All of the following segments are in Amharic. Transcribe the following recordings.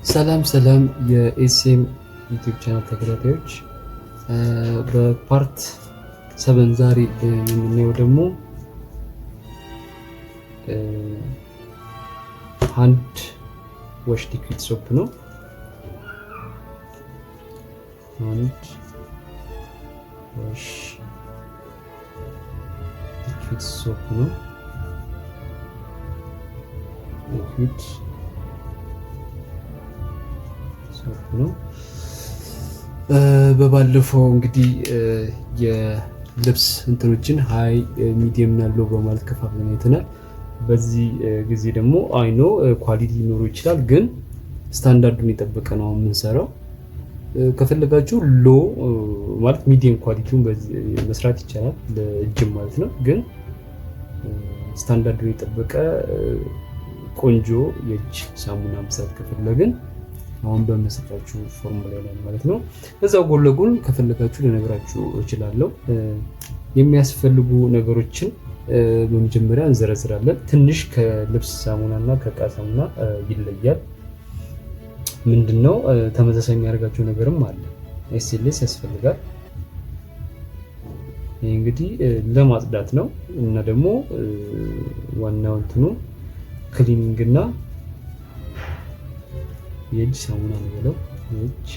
ሰላም የኤስኤም ዩቲዩብ ቻናል ተከታታዮች፣ በፓርት 7 ዛሬ የምናየው ደግሞ ሃንድ ዋሽ ሊኩዊድ ሶፕ ነው። ሃንድ ዋሽ ሊኩዊድ ሶፕ ነው። ሊኩዊድ ነው። በባለፈው እንግዲህ የልብስ እንትኖችን ሃይ ሚዲየም እና ሎው በማለት ከፋፍለን አይተናል። በዚህ ጊዜ ደግሞ አይኖ ኳሊቲ ሊኖረው ይችላል፣ ግን ስታንዳርዱን የጠበቀ ነው የምንሰራው። ከፈለጋችሁ ሎ ማለት ሚዲየም ኳሊቲውን መስራት ይቻላል፣ ለእጅም ማለት ነው። ግን ስታንዳርዱን የጠበቀ ቆንጆ የእጅ ሳሙና መስራት ከፈለግን አሁን በመሰጣችሁ ፎርሙላ ላይ ማለት ነው። እዛው ጎን ለጎን ከፈለጋችሁ ልነግራችሁ እችላለሁ። የሚያስፈልጉ ነገሮችን በመጀመሪያ እንዘረዝራለን። ትንሽ ከልብስ ሳሙና እና ከእቃ ሳሙና ይለያል። ምንድነው ተመሳሳይ የሚያደርጋቸው ነገርም አለ። ኤስኤልኤስ ያስፈልጋል። ይህ እንግዲህ ለማጽዳት ነው እና ደግሞ ዋናው እንትኑ ክሊኒንግ እና የእጅ ሳሙና ነው ብለው የእጅ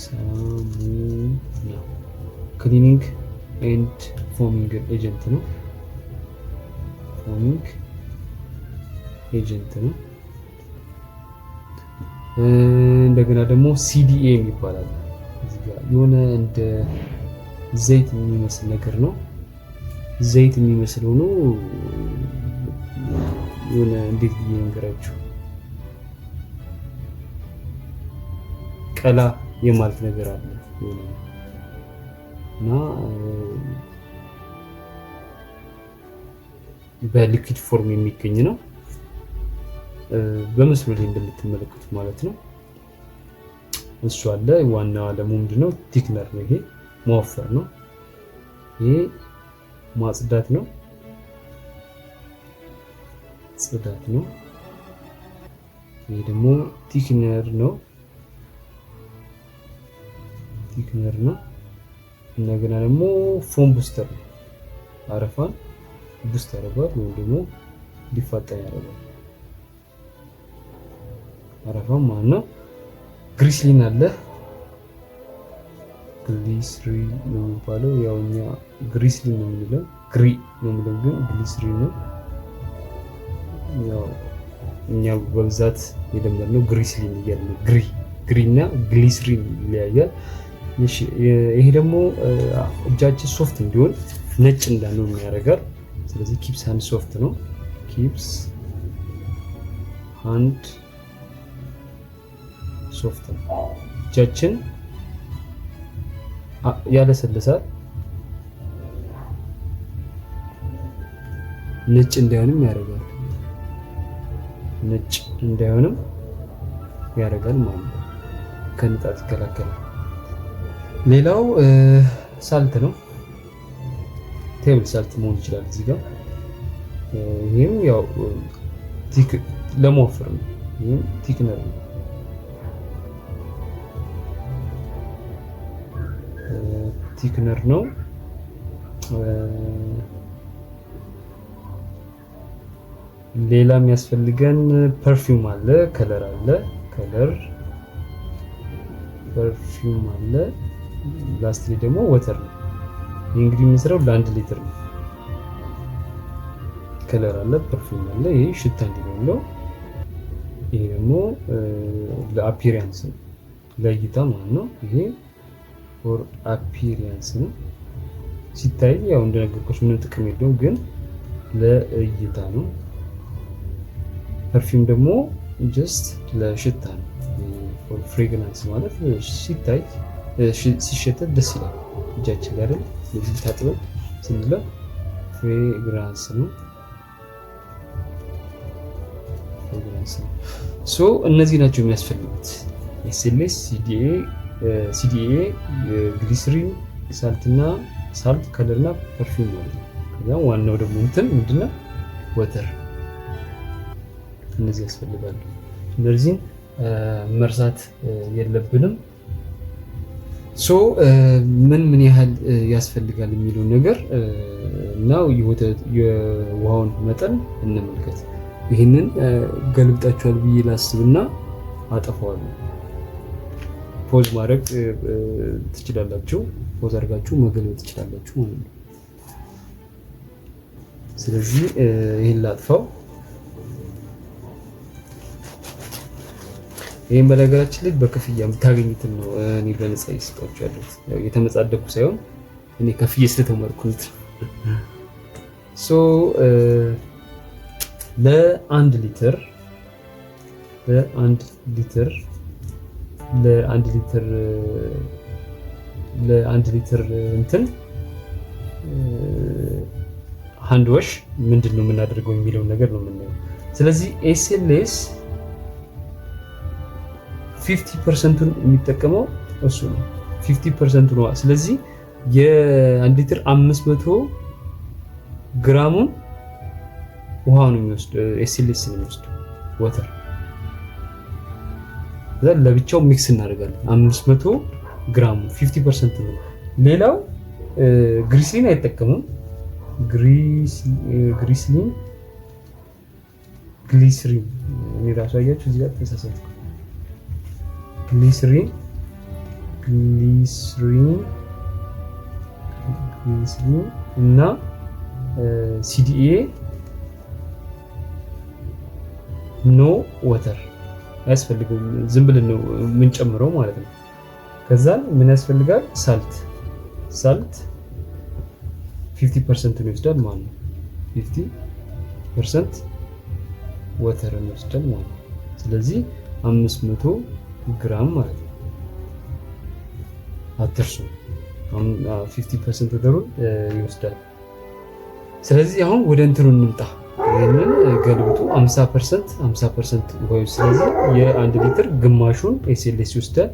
ሳሙና ክሊኒንግ ኤንድ ፎሚንግ ኤጀንት ነው። ፎሚንግ ኤጀንት ነው። እንደገና ደግሞ ሲዲኤ የሚባላል እዚህ ጋር የሆነ እንደ ዘይት የሚመስል ነገር ነው። ዘይት የሚመስል ሆኖ የሆነ እንዴት ብዬ እንገራችሁ ቀላ የማለት ነገር አለ እና በሊኩዊድ ፎርም የሚገኝ ነው። በምስሉ ላይ እንደምትመለከቱት ማለት ነው። እሱ አለ። ዋናው ደግሞ ምንድነው? ቲክነር ነው። ይሄ መወፈር ነው። ይሄ ማጽዳት ነው፣ ጽዳት ነው። ይሄ ደግሞ ቲክነር ነው። ቲክነር ነው። እንደገና ደግሞ ፎም ቡስተር ነው። አረፋን ቡስት ያደርጋል ወይም ደግሞ ሊፋጠን ያደርጋል። አረፋን ማለት ነው። ግሪስሊን አለ። ግሊስሪን ነው የሚባለው። ያው እኛ ግሪስሊን ነው የሚለው፣ ግሪ ነው የሚለው፣ ግን ግሊስሪን ነው። ያው እኛ በብዛት የለመድነው ግሪስሊን እያልን ግሪ እና ግሊስሪን ይለያያል። ይሄ ደግሞ እጃችን ሶፍት እንዲሆን ነጭ እንዳንሆን ያደርጋል። ስለዚህ ኪፕስ ሃንድ ሶፍት ነው። ኪፕስ ሃንድ ሶፍት ነው። እጃችን ያለሰልሳል፣ ነጭ እንዳይሆንም ያደርጋል። ነጭ እንዳይሆንም ያደርጋል ማለት ነው። ከንጣት ይከላከላል። ሌላው ሳልት ነው። ቴብል ሳልት መሆን ይችላል እዚህ ጋር። ይሄም ያው ለመወፈር ነው። ይሄም ቲክነር ነው። ቲክነር ነው። ሌላ የሚያስፈልገን ፐርፊውም አለ፣ ከለር አለ፣ ፐርፊውም አለ። ላስትሊ ደግሞ ወተር ነው። ይህ እንግዲህ የምንሰራው ለ1 ሊትር ነው። ከለር አለ፣ ፐርፊውም አለ። ይሄ ሽታ እንዲኖረው። ይሄ ደግሞ ለአፒሪያንስ ነው፣ ለእይታ ማለት ነው። ይሄ ፎር አፒሪያንስ ነው። ሲታይ ያው እንደነገርኩሽ ምንም ጥቅም የለውም፣ ግን ለእይታ ነው። ፐርፊውም ደግሞ ጀስት ለሽታ ነው። ፎር ፍሬግራንስ ማለት ሲታይ ሲሸተት ደስ ይላል እጃችን ጋር አይደል? ስለዚህ ታጥበን ስንለው ፍሬግራንስ ነው። ሶ እነዚህ ናቸው የሚያስፈልጉት። ኤስኤልኤስ፣ ሲዲኤ፣ ግሊሰሪን፣ ሳልት፣ ከለር እና ፐርፊውም ማለት ነው። ከዛ ዋናው ደግሞ እንትን ምንድነው? ወተር። እነዚህ ያስፈልጋሉ። እነዚህን መርሳት የለብንም። ሶ ምን ያህል ያስፈልጋል የሚለው ነገር እና የውሃውን መጠን እንመልከት። ይህንን ገልብጣችኋል ብዬ ላስብና አጠፋዋለሁ። ፖዝ ማድረግ ትችላላችሁ። ፖዝ አድርጋችሁ መገልበጥ ትችላላችሁ ማለት ነው። ስለዚህ ይህን ላጥፋው። ይህም በነገራችን ላይ በክፍያ የምታገኙትን ነው። እኔ በነፃ ይስጣችሁ ያሉት የተመጻደቁ ሳይሆን እኔ ከፍዬ ስለተማርኩት። ሶ ለአንድ ሊትር እንትን ሃንድ ዋሽ ምንድን ነው የምናደርገው የሚለውን ነገር ነው የምናየው። ስለዚህ ኤስኤልኤስ 50% የሚጠቀመው እሱ ነው። 50% ነው። ስለዚህ የ1 ሊትር 500 ግራሙን ውሃ ነው የሚወስደው፣ ኤስኤልኤስ ነው የሚወስደው ወተር። ለብቻው ሚክስ እናደርጋለን። 500 ግራሙ 50% ነው። ሌላው ግሪስሊን አይጠቀሙም። ግሊሰሪን እኔ ራሱ አያችሁ እዚህ ጋር ተሳሳትኩ። ግሊሰሪን እና ሲዲኤ ኖ ወተር አያስፈልግም። ዝም ብለን ነው የምንጨምረው ማለት ነው። ከዛ ምን ያስፈልጋል? ሳልት 50% ነው ይወስዳል ማለት ነው። 50% ወተር ነው ይወስዳል ማለት ነው። ስለዚህ 500 ግራም ማለት ነው። አትርሱ፣ 50% ወተሩን ይወስዳል። ስለዚህ አሁን ወደ እንትኑ እንምጣ። ይሄንን ገልብጡ። 50% ውሃ። ስለዚህ የ1 ሊትር ግማሹን ኤስኤልኤስ ይወስዳል፣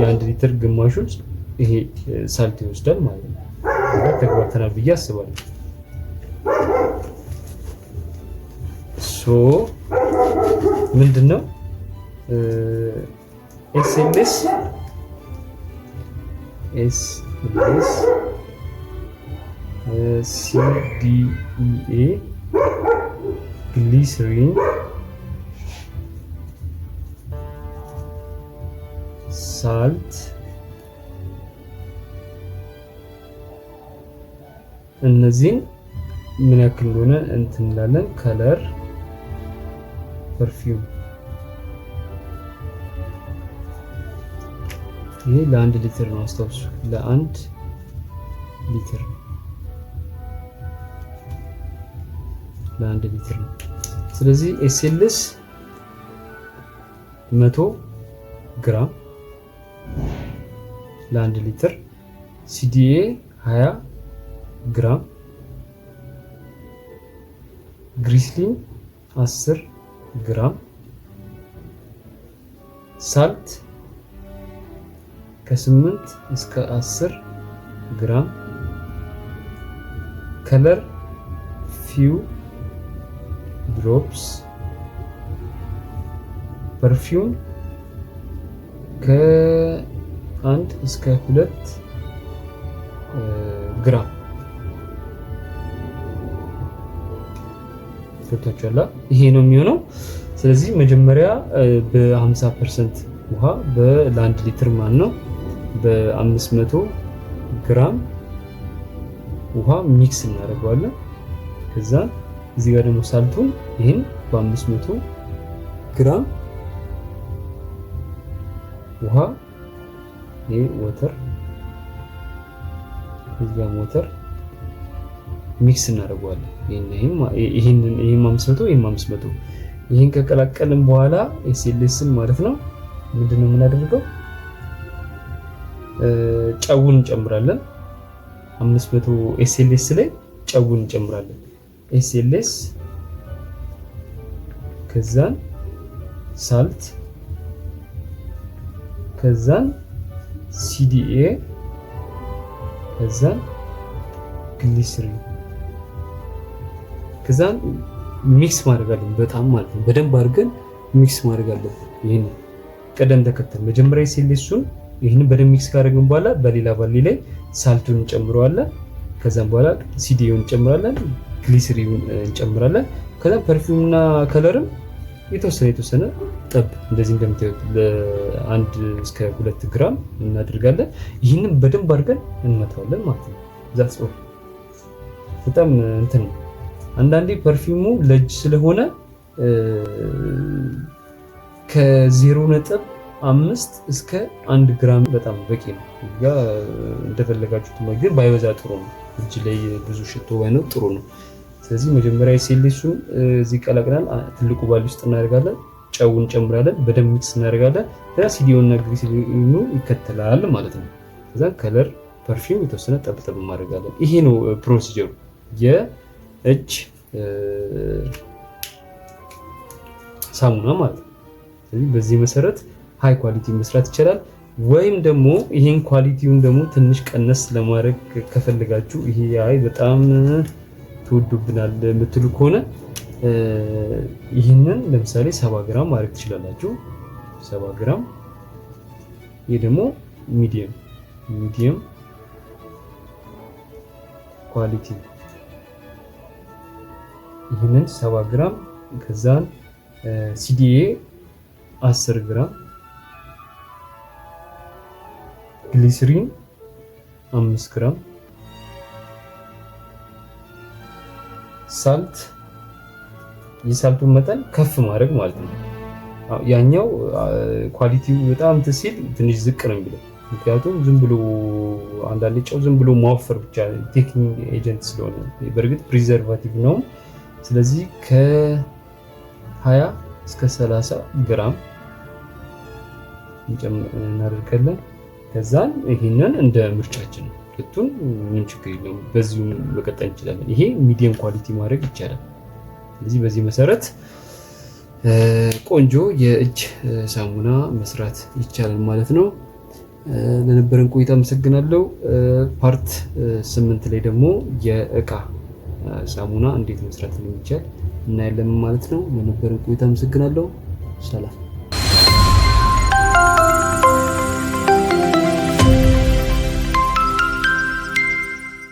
የ1 ሊትር ግማሹን ይሄ ሳልት ይወስዳል ማለት ነው። ተግባብተናል ብዬ አስባለሁ። ሶ ምንድነው ኤስኤልኤስ ሲዲኤ ግሊሰሪን ሳልት እነዚህን ምን ያክል እንደሆነ እንትን እንላለን። ከለር፣ ፐርፊውም ይሄ ለ1 ሊትር ነው። አስታውሱ፣ ለ1 ሊትር ነው። ስለዚህ ኤስኤልኤስ 100 ግራም ለ1 ሊትር፣ ሲዲኤ 20 ግራም፣ ግሊሰሪን 10 ግራም፣ ሳልት ከ8 እስከ 10 ግራም፣ ከለር ፊው ድሮፕስ፣ ፐርፊውም ከ1 እስከ 2 ግራም ገብታችኋል። ይሄ ነው የሚሆነው። ስለዚህ መጀመሪያ በ50% ውሃ ለ1 ሊትር ማለት ነው በ500 ግራም ውሃ ሚክስ እናደርገዋለን። ከዛ እዚህ ጋር ደግሞ ሳልቱን ይሄን በ500 ግራም ውሃ ይሄ ወተር እዚህ ጋር ወተር ሚክስ እናደርገዋለን። ይሄን 500 ይሄን ከቀላቀልን በኋላ ኤስኤልኤስን ማለት ነው ምንድነው የምናደርገው? ጨውን እንጨምራለን። 500 ኤስኤልኤስ ላይ ጨውን እንጨምራለን። ኤስኤልኤስ ከዛን ሳልት ከዛን ሲዲኤ ከዛን ግሊሰሪን ከዛን ሚክስ ማድረግ አለብን። በጣም ማለት ነው በደንብ አድርገን ሚክስ ማድረግ አለብን። ይህን ቀደም ተከተል መጀመሪያ ሴሌሱን ይህንን በደንብ ሚክስ ካደረግን በኋላ በሌላ ባሊ ላይ ሳልቱን እንጨምረዋለን። ከዛም በኋላ ሲዲውን እንጨምራለን፣ ግሊሰሪኑን እንጨምራለን። ከዛ ፐርፊውምና ከለርም የተወሰነ ጠብ እንደዚህ እንደምታዩት ለ1 እስከ 2 ግራም እናደርጋለን። ይህንን በደንብ አድርገን እንመታዋለን ማለት ነው። ዛትስ ኦል። በጣም እንትን ነው። አንዳንዴ ፐርፊውሙ ለእጅ ስለሆነ ከ0.5 እስከ 1 ግራም በጣም በቂ ነው። እንደፈለጋችሁት ግን ባይበዛ ጥሩ ነው። እጅ ላይ ብዙ ሽቶ ባይኖር ጥሩ ነው። ስለዚህ መጀመሪያ ሴሌሱን እዚህ ቀላቅለን ትልቁ ባሊ ውስጥ እናደርጋለን። ጨውን እንጨምራለን፣ በደንብ ሚክስ እናደርጋለን። ከዛ ሲዲዮና ግሊሰሪኑ ይከተላል ማለት ነው። ከዛ ከለር ፐርፊውም የተወሰነ ጠብጠብ እናደርጋለን። ይሄ ነው ፕሮሲጀሩ የእጅ ሳሙና ማለት ነው። ስለዚህ በዚህ መሰረት ሃይ ኳሊቲ መስራት ይቻላል። ወይም ደግሞ ይሄን ኳሊቲውን ደግሞ ትንሽ ቀነስ ለማድረግ ከፈለጋችሁ ይሄ አይ በጣም ተወዶብናል የምትሉ ከሆነ ይህንን ለምሳሌ 70 ግራም ማድረግ ትችላላችሁ። 70 ግራም። ይሄ ደግሞ ሚዲየም ኳሊቲ ይህንን 70 ግራም ከዛን ሲዲኤ 10 ግራም ግሊሰሪን 5 ግራም ሳልት የሳልቱን መጠን ከፍ ማድረግ ማለት ነው። ያኛው ኳሊቲው በጣም ሲል ትንሽ ዝቅ ነው የሚለው ምክንያቱም ዝም ብሎ አንዳንድ ጨው ዝም ብሎ ማወፈር ብቻ ቴክኒክ ኤጀንት ስለሆነ በእርግጥ ፕሪዘርቫቲቭ ነው። ስለዚህ ከ20 እስከ 30 ግራም እናደርጋለን። ከዛን ይሄንን እንደ ምርጫችን ነው። ሁለቱን ምንም ችግር የለውም። በዚሁ መቀጠል እንችላለን። ይሄ ሚዲየም ኳሊቲ ማድረግ ይቻላል። ስለዚህ በዚህ መሰረት ቆንጆ የእጅ ሳሙና መስራት ይቻላል ማለት ነው። ለነበረን ቆይታ አመሰግናለሁ። ፓርት 8 ላይ ደግሞ የእቃ ሳሙና እንዴት መስራት እንደሚቻል እናያለን ማለት ነው። ለነበረን ቆይታ አመሰግናለሁ። ሰላም።